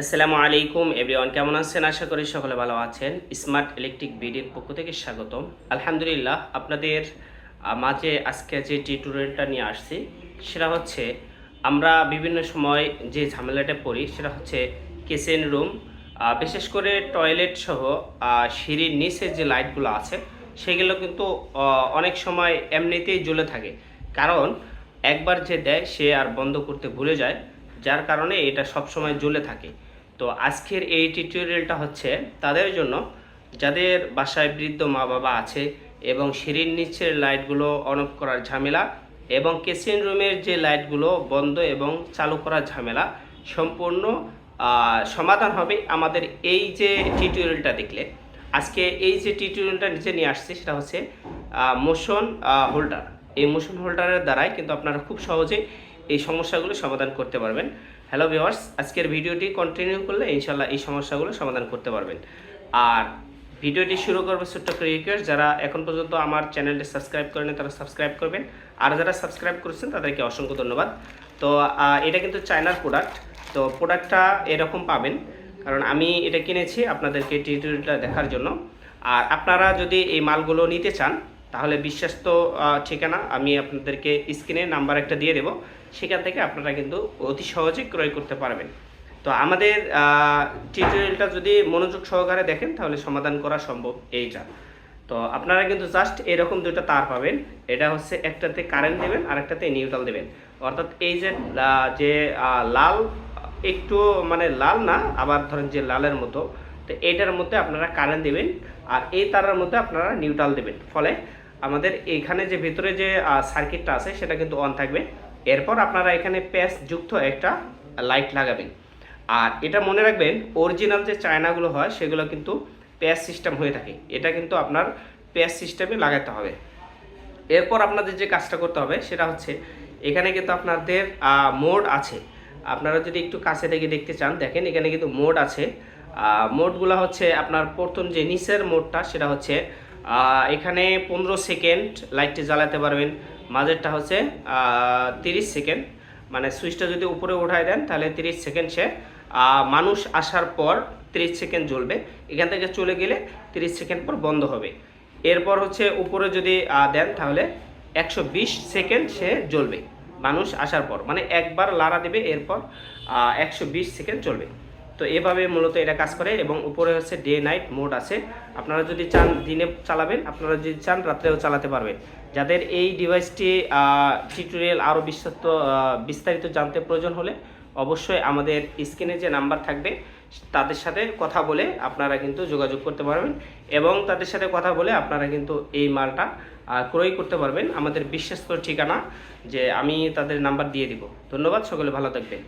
আসসালামু আলাইকুম এভরিওয়ান, কেমন আছেন? আশা করি সকলে ভালো আছেন। স্মার্ট ইলেকট্রিক বিডির পক্ষ থেকে স্বাগতম। আলহামদুলিল্লাহ, আপনাদের মাঝে আজকে যে টিউটোরিয়ালটা নিয়ে আসছি সেটা হচ্ছে আমরা বিভিন্ন সময় যে ঝামেলাটা পড়ি সেটা হচ্ছে কিচেন রুম, বিশেষ করে টয়লেট সহ সিঁড়ির নিচে যে লাইটগুলো আছে সেগুলো কিন্তু অনেক সময় এমনিতেই জ্বলে থাকে। কারণ একবার যে দেয় সে আর বন্ধ করতে ভুলে যায়, যার কারণে এটা সবসময় জ্বলে থাকে। তো আজকের এই টিউটোরিয়ালটা হচ্ছে তাদের জন্য যাদের বাসায় বৃদ্ধ মা বাবা আছে এবং সিঁড়ির নিচের লাইটগুলো অন অফ করার ঝামেলা এবং কিচেন রুমের যে লাইটগুলো বন্ধ এবং চালু করার ঝামেলা সম্পূর্ণ সমাধান হবে আমাদের এই যে টিউটোরিয়ালটা দেখলে। আজকে এই যে টিউটোরিয়ালটা নিচে নিয়ে আসছি সেটা হচ্ছে মোশন হোল্ডার। এই মোশন হোল্ডারের দ্বারাই কিন্তু আপনারা খুব সহজেই এই সমস্যাগুলো সমাধান করতে পারবেন। হ্যালো ভিউয়ার্স, আজকের ভিডিওটি কন্টিনিউ করলে ইনশাল্লাহ এই সমস্যাগুলো সমাধান করতে পারবেন। আর ভিডিওটি শুরু করবে ছোট্ট একটা রিকোয়েস্ট, যারা এখন পর্যন্ত আমার চ্যানেলটি সাবস্ক্রাইব করেনি তারা সাবস্ক্রাইব করবেন, আর যারা সাবস্ক্রাইব করেছেন তাদেরকে অসংখ্য ধন্যবাদ। তো এটা কিন্তু চায়নার প্রোডাক্ট। তো প্রোডাক্টটা এরকম পাবেন, কারণ আমি এটা কিনেছি আপনাদেরকে টিউটোরিয়ালটা দেখার জন্য। আর আপনারা যদি এই মালগুলো নিতে চান তাহলে বিশ্বস্ত ঠিকানা আমি আপনাদেরকে স্ক্রিনে নাম্বার একটা দিয়ে দেবো, সেখান থেকে আপনারা কিন্তু অতি সহজে ক্রয় করতে পারবেন। তো আমাদের টিউটোরিয়ালটা যদি মনোযোগ সহকারে দেখেন তাহলে সমাধান করা সম্ভব এইটা। তো আপনারা কিন্তু জাস্ট এরকম দুটো তার পাবেন, এটা হচ্ছে একটাতে কারেন্ট দেবেন আর একটাতে নিউট্রাল দেবেন। অর্থাৎ এই যে লাল, একটু মানে লাল না, আবার ধরেন যে লালের মতো, তো এইটার মধ্যে আপনারা কারেন্ট দেবেন আর এই তারের মধ্যে আপনারা নিউট্রাল দেবেন। ফলে আমাদের এইখানে যে ভিতরে যে সার্কিটটা আছে সেটা কিন্তু অন থাকবে। এরপর আপনারা এখানে প্যাচ যুক্ত একটা লাইট লাগাবেন। আর এটা মনে রাখবেন, অরিজিনাল যে চায়নাগুলো হয় সেগুলো কিন্তু প্যাচ সিস্টেম হয়ে থাকে, এটা কিন্তু আপনার প্যাচ সিস্টেমে লাগাতে হবে। এরপর আপনাদের যে কাজটা করতে হবে সেটা হচ্ছে এখানে কিন্তু আপনাদের মোড আছে। আপনারা যদি একটু কাছে থেকে দেখতে চান, দেখেন এখানে কিন্তু মোড আছে। মোডগুলো হচ্ছে আপনার প্রথম যে নিচের মোডটা সেটা হচ্ছে এখানে 15 সেকেন্ড লাইটটি জ্বালাতে পারবেন। মাঝেরটা হচ্ছে 30 সেকেন্ড, মানে সুইচটা যদি উপরে উঠায় দেন তাহলে 30 সেকেন্ড সে মানুষ আসার পর 30 সেকেন্ড জ্বলবে, এখান থেকে চলে গেলে 30 সেকেন্ড পর বন্ধ হবে। এরপর হচ্ছে উপরে যদি দেন তাহলে 120 সেকেন্ড সে জ্বলবে মানুষ আসার পর, মানে একবার লাড়া দেবে এরপর 120 সেকেন্ড চলবে। তো এভাবে মূলত এটা কাজ করে। এবং উপরে হচ্ছে ডে নাইট মোড আছে, আপনারা যদি চান দিনে চালাবেন, আপনারা যদি চান রাত্রেও চালাতে পারবেন। যাদের এই ডিভাইসটি টিউটোরিয়াল আরও বিস্তারিত জানতে প্রয়োজন হলে অবশ্যই আমাদের স্ক্রিনে যে নাম্বার থাকবে তাদের সাথে কথা বলে আপনারা কিন্তু যোগাযোগ করতে পারবেন এবং তাদের সাথে কথা বলে আপনারা কিন্তু এই মালটা ক্রয় করতে পারবেন। আমাদের বিশ্বস্ত ঠিকানা যে আমি তাদের নাম্বার দিয়ে দিব। ধন্যবাদ, সকলে ভালো থাকবেন।